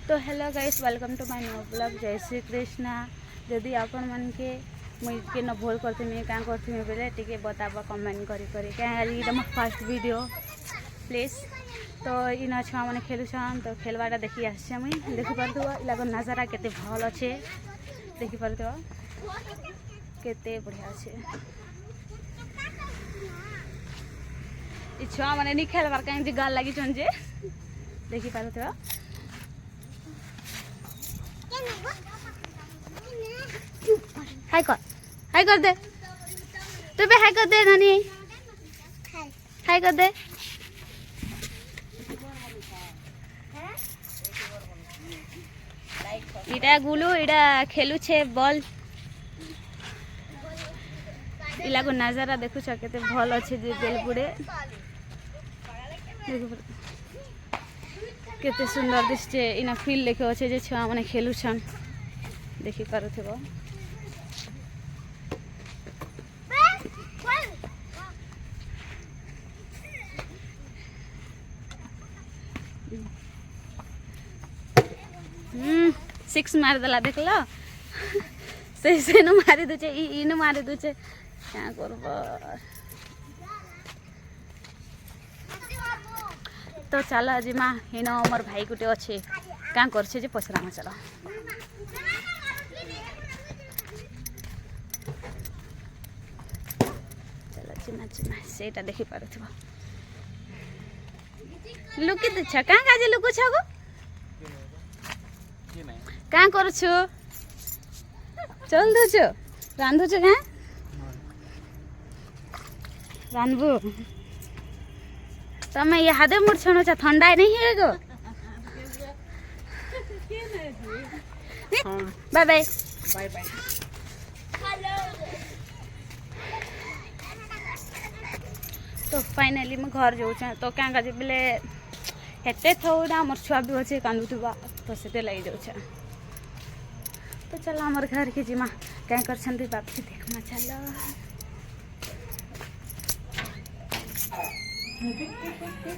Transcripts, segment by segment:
तो hello guys, welcome to my new blog. जय श्री कृष्णा। जदि आपण मन के मुझे न भूल करते क्या करती बोले टी बताब कमेंट क्या ये मोर फर्स्ट वीडियो प्लीज। तो इन छुआ मैंने खेलुछन तो खेलवाटा देखी आसे मुई देखी पार इलाक नजारा केते भल अच्छे देखी पार केते बढ़िया अच्छे। छुआ मैंने नहीं खेलबार कहीं गाल लगी जे देखी पार हाय कर दे तू भी हाय कर दे नानी हाय कर दे। इटा गुलू इटा खेलु छे बॉल इला को नजारा देखु छ केते भल अच्छे जे बेलपुड़े केते सुंदर दिसते इना फील लेके अच्छे जे छुआ माने खेलु छन देखि पारुथिबो। सिक्स मार देला देख लो से न मारी दूचे इन मारी दूचे क्या करब। तो चलो आज माँ इन मोर भाई गुटे अच्छे क्या करछे जे पचरा चलो। चलो चिमा चिमा सेटा देखि पारुथिबो लुकी दछ क्या काजे लुकु छ गो क्या करुछु चल दूछु रांधुछु क्या रांधबू तमें इहादे मुड़ छुण ठंडा नहीं है गो। Bye bye bye bye. तो फाइनली मैं घर जाऊँ तो क्या काजे बोले हेते थो मोर छुआ भी अच्छे कांदुवा तो से लगी जाऊँ। तो चलो हमारे घर के जीमा क्या कर बापी देखना चलो।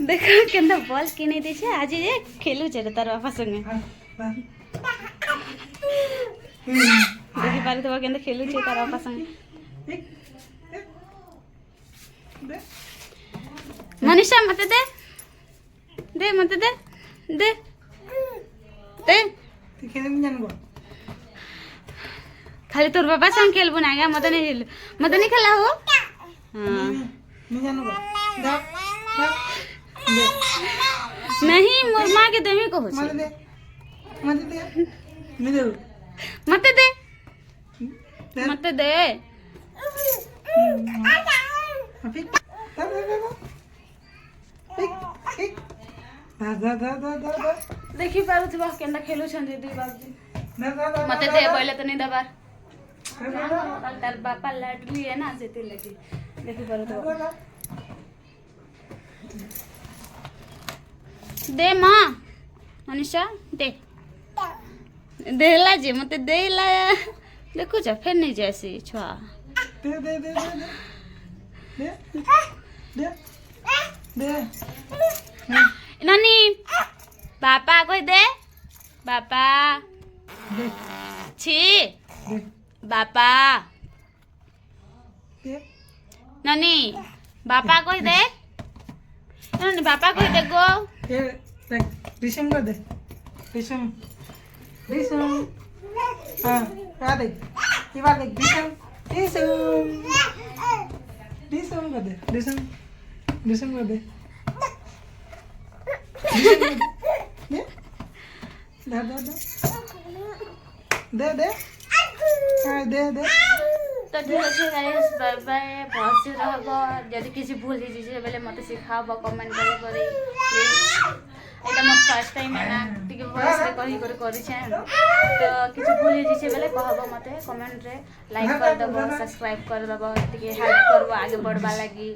देखो केंदा बॉल किने दी छे आज ये खेलु छे तार बापा संगे देखि पारे तो केंदा खेलु छे तार बापा संगे। मनीषा मते दे दे मते दे दे दे खाली तोर बाबा संग खेलबू ना गया मत नहीं खेला हो। नहीं मोर माँ के देमी को मत दे मत दे मत दे देखी पारु थी केंदा खेलु छन दीदी बाबू मत दे पहले तो नहीं दबार तार बापा लाडली है ना से लगी देखी पारु तो दे माँ मनीषा दे देला जी मत देला देखो जा फिर नहीं जैसी छुआ दे दे दे दे दे दे नानी पापा कोई दे पापा छी बापा नानी बापा कोई दे नानी बापा कोई दे गो रिशम कर दे रिशम रिशम हाँ क्या दे ये बात देख रिशम रिशम रिशम कर दे रिशम रिशम कर दे दे दे दे हाँ दे दे। तो ठीक अच्छे गाइस बाय बाय बहुत से रहबो जदि किसी भूल दीजिए बेले मते सिखाबो कमेंट करी एटा मोर फर्स्ट टाइम है ना टिके वॉइस रे करी छे तो किसी भूल दीजिए बेले कहबो मते कमेंट रे लाइक कर दबो सब्सक्राइब कर दबो टिके हेल्प करबो आगे बढ़बा लागि।